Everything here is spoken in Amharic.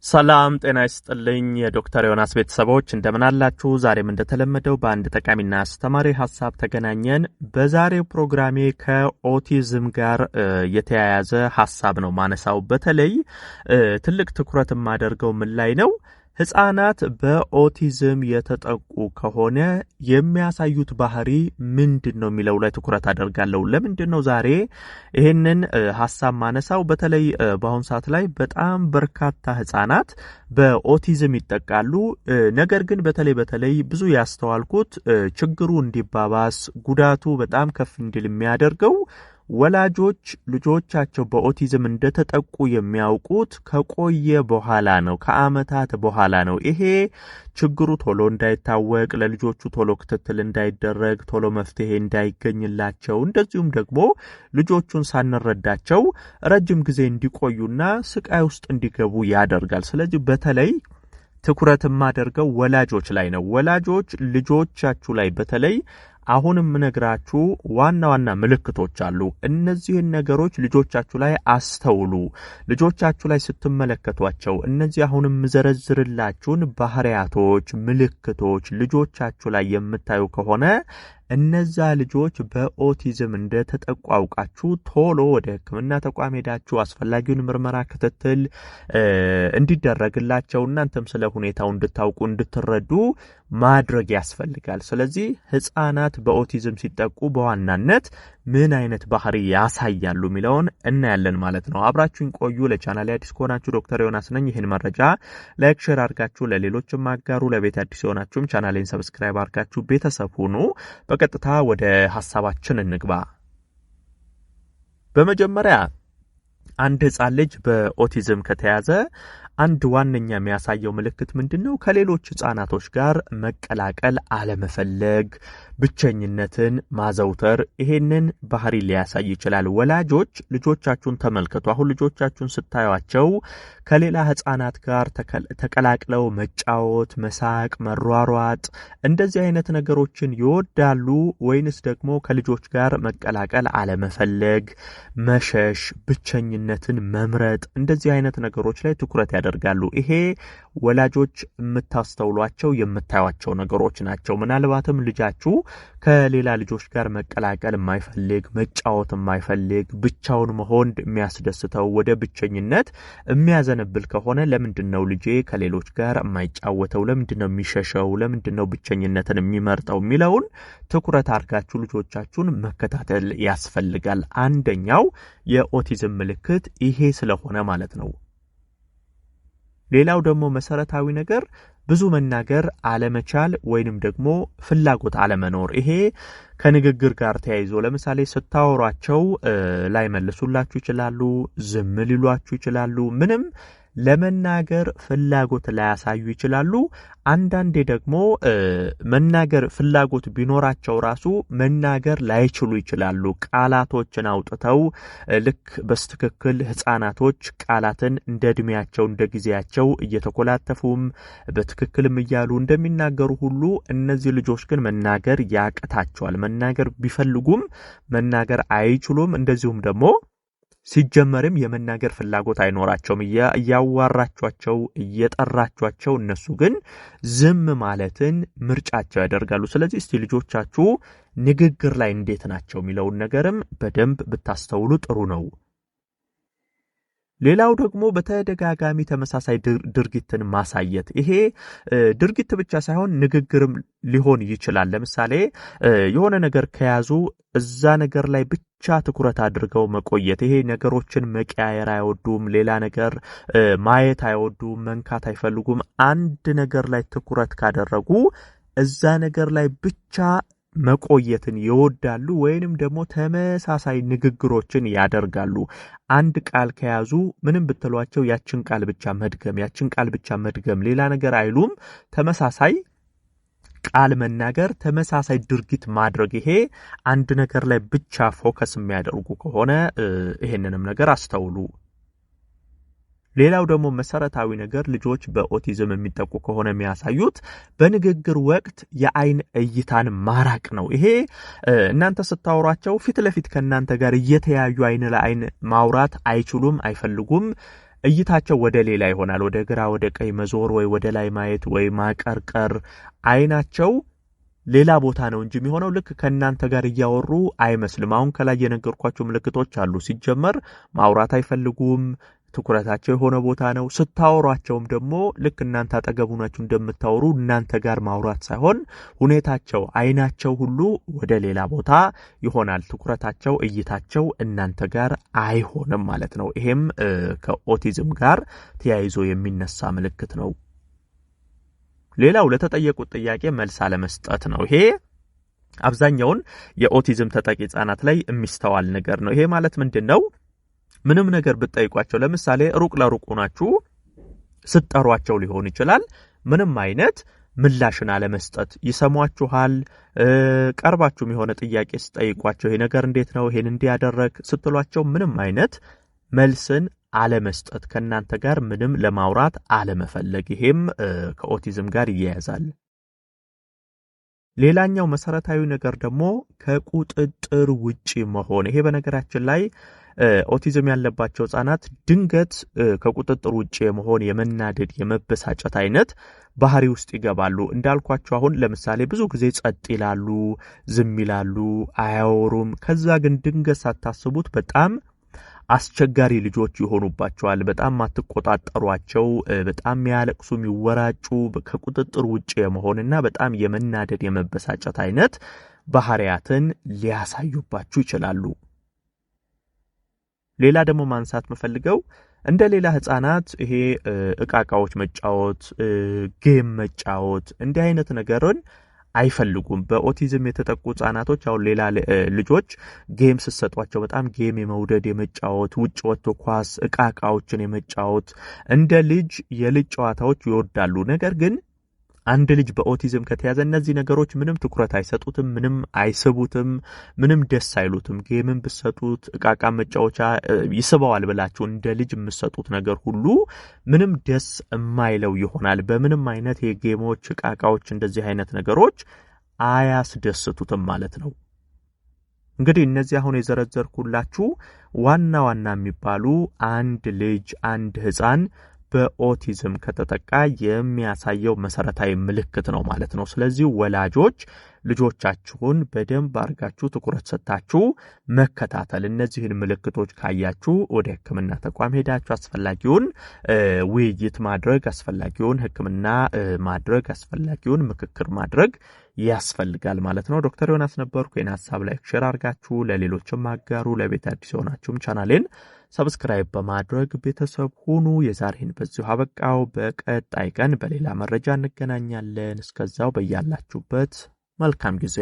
ሰላም ጤና ይስጥልኝ የዶክተር ዮናስ ቤተሰቦች እንደምን አላችሁ? ዛሬም እንደተለመደው በአንድ ጠቃሚና አስተማሪ ሐሳብ ተገናኘን። በዛሬው ፕሮግራሜ ከኦቲዝም ጋር የተያያዘ ሐሳብ ነው ማነሳው። በተለይ ትልቅ ትኩረት የማደርገው ምን ላይ ነው? ህፃናት በኦቲዝም የተጠቁ ከሆነ የሚያሳዩት ባህሪ ምንድነው የሚለው ላይ ትኩረት አደርጋለሁ። ለምንድነው ዛሬ ይሄንን ሐሳብ ማነሳው? በተለይ በአሁን ሰዓት ላይ በጣም በርካታ ህፃናት በኦቲዝም ይጠቃሉ። ነገር ግን በተለይ ብዙ ያስተዋልኩት ችግሩ እንዲባባስ ጉዳቱ በጣም ከፍ እንዲል የሚያደርገው ወላጆች ልጆቻቸው በኦቲዝም እንደተጠቁ የሚያውቁት ከቆየ በኋላ ነው፣ ከአመታት በኋላ ነው። ይሄ ችግሩ ቶሎ እንዳይታወቅ፣ ለልጆቹ ቶሎ ክትትል እንዳይደረግ፣ ቶሎ መፍትሄ እንዳይገኝላቸው፣ እንደዚሁም ደግሞ ልጆቹን ሳንረዳቸው ረጅም ጊዜ እንዲቆዩና ስቃይ ውስጥ እንዲገቡ ያደርጋል። ስለዚህ በተለይ ትኩረት የማደርገው ወላጆች ላይ ነው። ወላጆች ልጆቻችሁ ላይ በተለይ አሁንም ነግራችሁ ዋና ምልክቶች አሉ። እነዚህን ነገሮች ልጆቻችሁ ላይ አስተውሉ። ልጆቻችሁ ላይ ስትመለከቷቸው እነዚህ አሁንም ዘረዝርላችሁን ባህሪያቶች፣ ምልክቶች ልጆቻችሁ ላይ የምታዩ ከሆነ እነዛ ልጆች በኦቲዝም እንደተጠቁ አውቃችሁ ቶሎ ወደ ሕክምና ተቋም ሄዳችሁ አስፈላጊውን ምርመራ ክትትል እንዲደረግላቸው እናንተም ስለ ሁኔታው እንድታውቁ እንድትረዱ ማድረግ ያስፈልጋል። ስለዚህ ህፃናት በኦቲዝም ሲጠቁ በዋናነት ምን አይነት ባህሪ ያሳያሉ የሚለውን እናያለን ማለት ነው። አብራችሁን ቆዩ። ለቻናሌ አዲስ ከሆናችሁ ዶክተር ዮናስ ነኝ። ይህን መረጃ ላይክ፣ ሼር አድርጋችሁ ለሌሎችም አጋሩ። ለቤት አዲስ የሆናችሁም ቻናሌን ሰብስክራይብ አድርጋችሁ ቤተሰብ ሁኑ። በቀጥታ ወደ ሐሳባችን እንግባ። በመጀመሪያ አንድ ህፃን ልጅ በኦቲዝም ከተያዘ አንድ ዋነኛ የሚያሳየው ምልክት ምንድነው? ከሌሎች ህፃናቶች ጋር መቀላቀል አለመፈለግ፣ ብቸኝነትን ማዘውተር፣ ይሄንን ባህሪ ሊያሳይ ይችላል። ወላጆች ልጆቻችሁን ተመልከቱ። አሁን ልጆቻችሁን ስታዩአቸው ከሌላ ህፃናት ጋር ተቀላቅለው መጫወት፣ መሳቅ፣ መሯሯጥ እንደዚህ አይነት ነገሮችን ይወዳሉ ወይንስ ደግሞ ከልጆች ጋር መቀላቀል አለመፈለግ፣ መሸሽ፣ ብቸኝነትን መምረጥ እንደዚህ አይነት ነገሮች ላይ ትኩረት ያደርጋሉ? ይሄ ወላጆች የምታስተውሏቸው የምታዩአቸው ነገሮች ናቸው። ምናልባትም ልጃችሁ ከሌላ ልጆች ጋር መቀላቀል የማይፈልግ፣ መጫወት የማይፈልግ፣ ብቻውን መሆን የሚያስደስተው፣ ወደ ብቸኝነት የሚያዘነብል ከሆነ ለምንድነው ልጄ ከሌሎች ጋር የማይጫወተው? ለምንድነው የሚሸሸው? ለምንድነው ብቸኝነትን የሚመርጠው? የሚለውን ትኩረት አድርጋችሁ ልጆቻችሁን መከታተል ያስፈልጋል። አንደኛው የኦቲዝም ምልክት ይሄ ስለሆነ ማለት ነው። ሌላው ደግሞ መሰረታዊ ነገር ብዙ መናገር አለመቻል ወይንም ደግሞ ፍላጎት አለመኖር። ይሄ ከንግግር ጋር ተያይዞ ለምሳሌ ስታወሯቸው ላይ መልሱላችሁ ይችላሉ፣ ዝም ሊሏችሁ ይችላሉ፣ ምንም ለመናገር ፍላጎት ላያሳዩ ይችላሉ። አንዳንዴ ደግሞ መናገር ፍላጎት ቢኖራቸው ራሱ መናገር ላይችሉ ይችላሉ። ቃላቶችን አውጥተው ልክ በስትክክል ህፃናቶች ቃላትን እንደ እድሜያቸው እንደ ጊዜያቸው እየተኮላተፉም በትክክልም እያሉ እንደሚናገሩ ሁሉ እነዚህ ልጆች ግን መናገር ያቅታቸዋል። መናገር ቢፈልጉም መናገር አይችሉም። እንደዚሁም ደግሞ ሲጀመርም የመናገር ፍላጎት አይኖራቸውም። እያዋራቿቸው እየጠራቿቸው እነሱ ግን ዝም ማለትን ምርጫቸው ያደርጋሉ። ስለዚህ እስቲ ልጆቻችሁ ንግግር ላይ እንዴት ናቸው የሚለውን ነገርም በደንብ ብታስተውሉ ጥሩ ነው። ሌላው ደግሞ በተደጋጋሚ ተመሳሳይ ድርጊትን ማሳየት። ይሄ ድርጊት ብቻ ሳይሆን ንግግርም ሊሆን ይችላል። ለምሳሌ የሆነ ነገር ከያዙ እዛ ነገር ላይ ብቻ ትኩረት አድርገው መቆየት። ይሄ ነገሮችን መቀያየር አይወዱም። ሌላ ነገር ማየት አይወዱም። መንካት አይፈልጉም። አንድ ነገር ላይ ትኩረት ካደረጉ እዛ ነገር ላይ ብቻ መቆየትን ይወዳሉ ወይንም ደግሞ ተመሳሳይ ንግግሮችን ያደርጋሉ። አንድ ቃል ከያዙ ምንም ብትሏቸው ያችን ቃል ብቻ መድገም ሌላ ነገር አይሉም። ተመሳሳይ ቃል መናገር፣ ተመሳሳይ ድርጊት ማድረግ። ይሄ አንድ ነገር ላይ ብቻ ፎከስ የሚያደርጉ ከሆነ ይሄንንም ነገር አስተውሉ። ሌላው ደግሞ መሰረታዊ ነገር ልጆች በኦቲዝም የሚጠቁ ከሆነ የሚያሳዩት በንግግር ወቅት የአይን እይታን ማራቅ ነው። ይሄ እናንተ ስታወሯቸው ፊት ለፊት ከናንተ ጋር እየተያዩ አይን ለአይን ማውራት አይችሉም፣ አይፈልጉም። እይታቸው ወደ ሌላ ይሆናል። ወደ ግራ ወደ ቀኝ መዞር ወይ ወደ ላይ ማየት ወይ ማቀርቀር አይናቸው ሌላ ቦታ ነው እንጂ የሚሆነው ልክ ከእናንተ ጋር እያወሩ አይመስልም። አሁን ከላይ የነገርኳቸው ምልክቶች አሉ። ሲጀመር ማውራት አይፈልጉም። ትኩረታቸው የሆነ ቦታ ነው። ስታወሯቸውም ደግሞ ልክ እናንተ አጠገቡ ናችሁ እንደምታወሩ እናንተ ጋር ማውራት ሳይሆን ሁኔታቸው አይናቸው ሁሉ ወደ ሌላ ቦታ ይሆናል። ትኩረታቸው እይታቸው እናንተ ጋር አይሆንም ማለት ነው። ይሄም ከኦቲዝም ጋር ተያይዞ የሚነሳ ምልክት ነው። ሌላው ለተጠየቁት ጥያቄ መልስ አለመስጠት ነው። ይሄ አብዛኛውን የኦቲዝም ተጠቂ ህጻናት ላይ የሚስተዋል ነገር ነው። ይሄ ማለት ምንድነው? ምንም ነገር ብትጠይቋቸው ለምሳሌ ሩቅ ለሩቅ ሆናችሁ ስትጠሯቸው ሊሆን ይችላል። ምንም አይነት ምላሽን አለመስጠት፣ ይሰሟችኋል። ቀርባችሁም የሆነ ጥያቄ ስትጠይቋቸው ይሄ ነገር እንዴት ነው ይሄን እንዲያደረግ ስትሏቸው ምንም አይነት መልስን አለመስጠት፣ ከናንተ ጋር ምንም ለማውራት አለመፈለግ፣ ይሄም ከኦቲዝም ጋር ይያያዛል። ሌላኛው መሰረታዊ ነገር ደግሞ ከቁጥጥር ውጪ መሆን። ይሄ በነገራችን ላይ ኦቲዝም ያለባቸው ህጻናት ድንገት ከቁጥጥር ውጪ የመሆን የመናደድ የመበሳጨት አይነት ባህሪ ውስጥ ይገባሉ። እንዳልኳቸው አሁን ለምሳሌ ብዙ ጊዜ ጸጥ ይላሉ፣ ዝም ይላሉ፣ አያወሩም። ከዛ ግን ድንገት ሳታስቡት በጣም አስቸጋሪ ልጆች ይሆኑባቸዋል። በጣም ማትቆጣጠሯቸው፣ በጣም የሚያለቅሱ፣ የሚወራጩ፣ ከቁጥጥር ውጪ የመሆንና በጣም የመናደድ የመበሳጨት አይነት ባህሪያትን ሊያሳዩባችሁ ይችላሉ። ሌላ ደግሞ ማንሳት መፈልገው እንደ ሌላ ህፃናት ይሄ እቃቃዎች መጫወት፣ ጌም መጫወት እንዲህ አይነት ነገርን አይፈልጉም። በኦቲዝም የተጠቁ ህጻናቶች አሁን ሌላ ልጆች ጌም ሲሰጧቸው በጣም ጌም የመውደድ የመጫወት፣ ውጭ ወጥቶ ኳስ እቃቃዎችን የመጫወት እንደ ልጅ የልጅ ጨዋታዎች ይወዳሉ። ነገር ግን አንድ ልጅ በኦቲዝም ከተያዘ እነዚህ ነገሮች ምንም ትኩረት አይሰጡትም፣ ምንም አይስቡትም፣ ምንም ደስ አይሉትም። ጌምን ብትሰጡት እቃቃ መጫወቻ ይስበዋል ብላችሁ እንደ ልጅ የምትሰጡት ነገር ሁሉ ምንም ደስ የማይለው ይሆናል። በምንም አይነት የጌሞች እቃቃዎች እንደዚህ አይነት ነገሮች አያስደስቱትም ማለት ነው። እንግዲህ እነዚህ አሁን የዘረዘርኩላችሁ ዋና ዋና የሚባሉ አንድ ልጅ አንድ ህፃን በኦቲዝም ከተጠቃ የሚያሳየው መሰረታዊ ምልክት ነው ማለት ነው። ስለዚህ ወላጆች ልጆቻችሁን በደንብ አርጋችሁ ትኩረት ሰጣችሁ መከታተል፣ እነዚህን ምልክቶች ካያችሁ ወደ ህክምና ተቋም ሄዳችሁ አስፈላጊውን ውይይት ማድረግ፣ አስፈላጊውን ህክምና ማድረግ፣ አስፈላጊውን ምክክር ማድረግ ያስፈልጋል ማለት ነው። ዶክተር ዮናስ ነበርኩ። የኔ ሐሳብ ላይ ሼር አርጋችሁ ለሌሎችም አጋሩ። ለቤት አዲስ ሆናችሁም ቻናሌን ሰብስክራይብ በማድረግ ቤተሰብ ሁኑ። የዛሬን በዚሁ አበቃው። በቀጣይ ቀን በሌላ መረጃ እንገናኛለን። እስከዛው በያላችሁበት መልካም ጊዜ